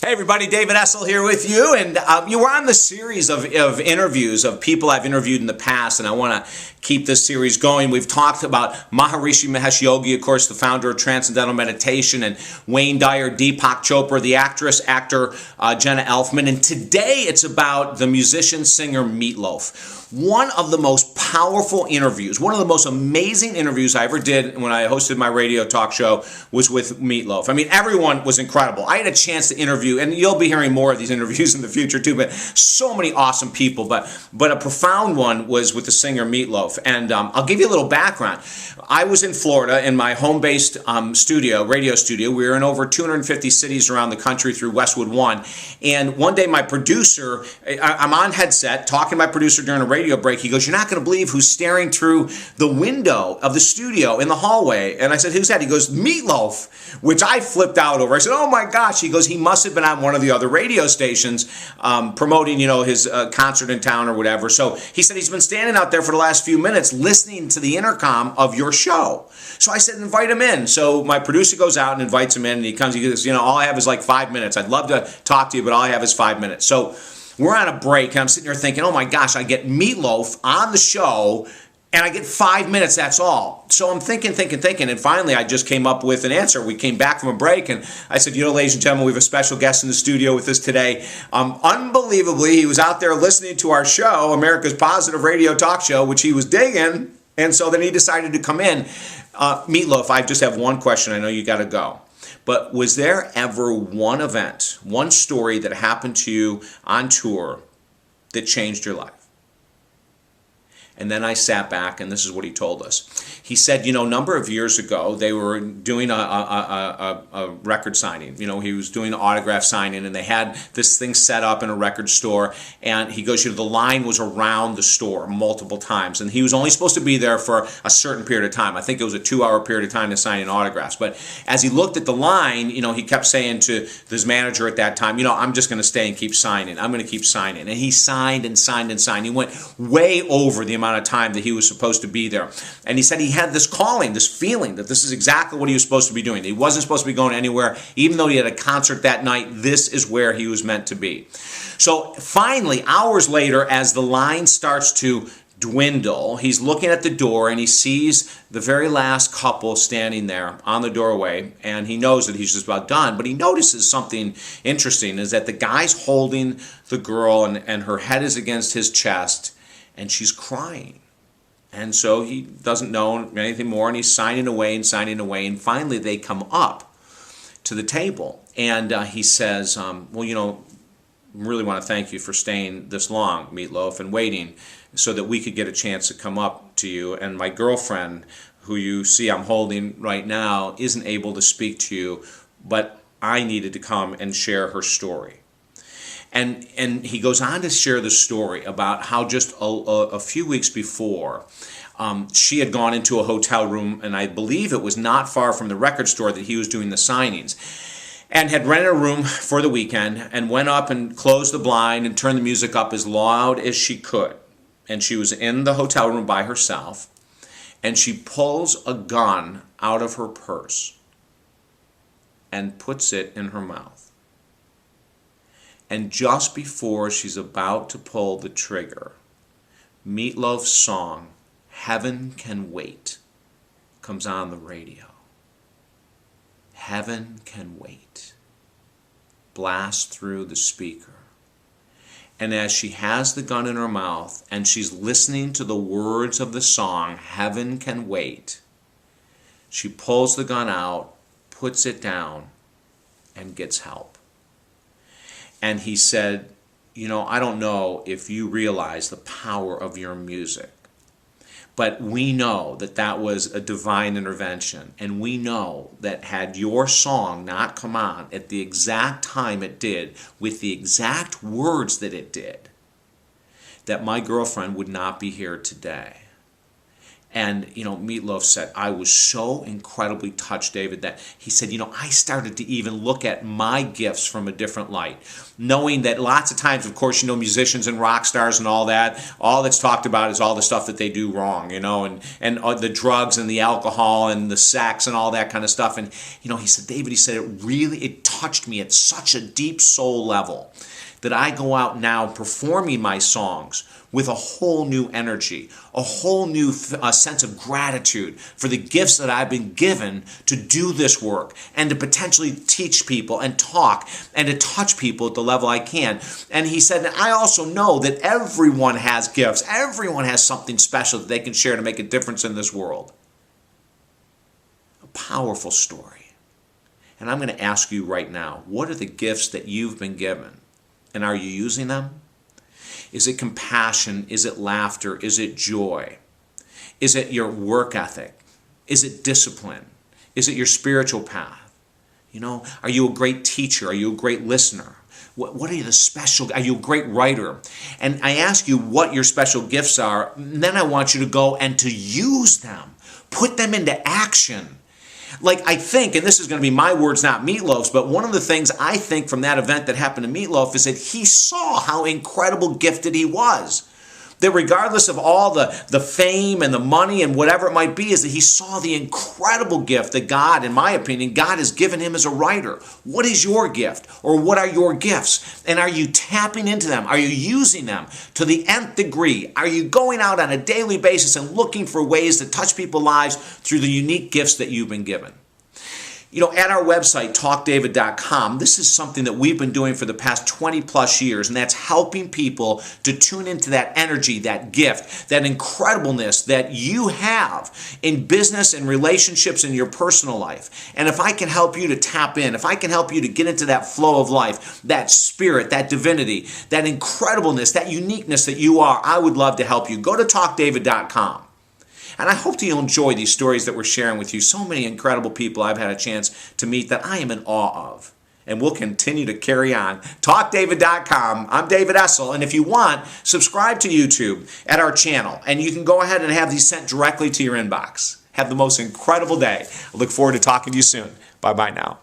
Hey everybody, David Essel here with you, and you were on the series of interviews of people I've interviewed in the past, and I want to keep this series going. We've talked about Maharishi Mahesh Yogi, of course, the founder of Transcendental Meditation, and Wayne Dyer, Deepak Chopra, the actor Jenna Elfman, and today it's about the musician, singer Meatloaf. One of the most powerful interviews, one of the most amazing interviews I ever did when I hosted my radio talk show was with Meatloaf. I mean, everyone was incredible. I had a chance to interview, and you'll be hearing more of these interviews in the future too, but so many awesome people. But a profound one was with the singer Meatloaf. And I'll give you a little background. I was in Florida in my home-based radio studio. We were in over 250 cities around the country through Westwood One. And one day my producer, I'm on headset talking to my producer during a radio break. He goes, "You're not going to believe who's staring through the window of the studio in the hallway." And I said, "Who's that?" He goes, "Meatloaf," which I flipped out over. I said, "Oh my gosh." He goes, "He must have been on one of the other radio stations promoting, his concert in town or whatever." So he said he's been standing out there for the last few minutes listening to the intercom of your show. So I said, "Invite him in." So my producer goes out and invites him in, and he comes. He goes, "All I have is like 5 minutes. I'd love to talk to you, but all I have is 5 minutes." So we're on a break, and I'm sitting here thinking, oh my gosh, I get Meatloaf on the show, and I get 5 minutes, that's all. So I'm thinking, and finally I just came up with an answer. We came back from a break, and I said, ladies and gentlemen, we have a special guest in the studio with us today. Unbelievably, he was out there listening to our show, America's Positive Radio Talk Show, which he was digging, and so then he decided to come in. Meatloaf, I just have one question. I know you got to go. But was there ever one event, one story that happened to you on tour that changed your life? And then I sat back, and this is what he told us. He said, a number of years ago, they were doing a record signing. He was doing an autograph signing, and they had this thing set up in a record store. And he goes, the line was around the store multiple times. And he was only supposed to be there for a certain period of time. I think it was a 2-hour period of time to sign autographs. But as he looked at the line, he kept saying to his manager at that time, I'm just going to stay and keep signing. I'm going to keep signing. And he signed and signed and signed. He went way over the amount of time that he was supposed to be there. And he said he had this calling, this feeling that this is exactly what he was supposed to be doing. He wasn't supposed to be going anywhere. Even though he had a concert that night, this is where he was meant to be. So finally, hours later, as the line starts to dwindle, he's looking at the door and he sees the very last couple standing there on the doorway, and he knows that he's just about done. But he notices something interesting, is that the guy's holding the girl and her head is against his chest, and she's crying. And so he doesn't know anything more, and he's signing away, and finally they come up to the table. And he says, really want to thank you for staying this long, Meatloaf, and waiting so that we could get a chance to come up to you. And my girlfriend, who you see I'm holding right now, isn't able to speak to you, but I needed to come and share her story. And he goes on to share the story about how just a few weeks before, she had gone into a hotel room, and I believe it was not far from the record store that he was doing the signings, and had rented a room for the weekend, and went up and closed the blind and turned the music up as loud as she could. And she was in the hotel room by herself, and she pulls a gun out of her purse and puts it in her mouth. And just before she's about to pull the trigger, Meatloaf's song, "Heaven Can Wait," comes on the radio. "Heaven Can Wait" blasts through the speaker. And as she has the gun in her mouth and she's listening to the words of the song, "Heaven Can Wait," she pulls the gun out, puts it down, and gets help. And he said, I don't know if you realize the power of your music, but we know that that was a divine intervention. And we know that had your song not come on at the exact time it did, with the exact words that it did, that my girlfriend would not be here today. And, Meatloaf said, I was so incredibly touched, David, that he said, I started to even look at my gifts from a different light, knowing that lots of times, of course, musicians and rock stars and all that's talked about is all the stuff that they do wrong, and the drugs and the alcohol and the sex and all that kind of stuff. And, he said, David, it touched me at such a deep soul level that I go out now performing my songs with a whole new energy, a whole new sense of gratitude for the gifts that I've been given to do this work and to potentially teach people and talk and to touch people at the level I can. And he said, I also know that everyone has gifts. Everyone has something special that they can share to make a difference in this world. A powerful story. And I'm going to ask you right now, what are the gifts that you've been given? And are you using them? Is it compassion? Is it laughter? Is it joy? Is it your work ethic? Is it discipline? Is it your spiritual path? Are you a great teacher? Are you a great listener? What are the special? Are you a great writer? And I ask you what your special gifts are, and then I want you to go and to use them. Put them into action. Like, I think, and this is going to be my words, not Meatloaf's, but one of the things I think from that event that happened to Meatloaf is that he saw how incredible gifted he was. That regardless of all the fame and the money and whatever it might be, is that he saw the incredible gift that God, in my opinion, God has given him as a writer. What is your gift? Or what are your gifts? And are you tapping into them? Are you using them to the nth degree? Are you going out on a daily basis and looking for ways to touch people's lives through the unique gifts that you've been given? At our website, talkdavid.com, this is something that we've been doing for the past 20 plus years, and that's helping people to tune into that energy, that gift, that incredibleness that you have in business and relationships in your personal life. And if I can help you to tap in, if I can help you to get into that flow of life, that spirit, that divinity, that incredibleness, that uniqueness that you are, I would love to help you. Go to talkdavid.com. And I hope that you'll enjoy these stories that we're sharing with you. So many incredible people I've had a chance to meet that I am in awe of. And we'll continue to carry on. TalkDavid.com. I'm David Essel. And if you want, subscribe to YouTube at our channel. And you can go ahead and have these sent directly to your inbox. Have the most incredible day. I look forward to talking to you soon. Bye-bye now.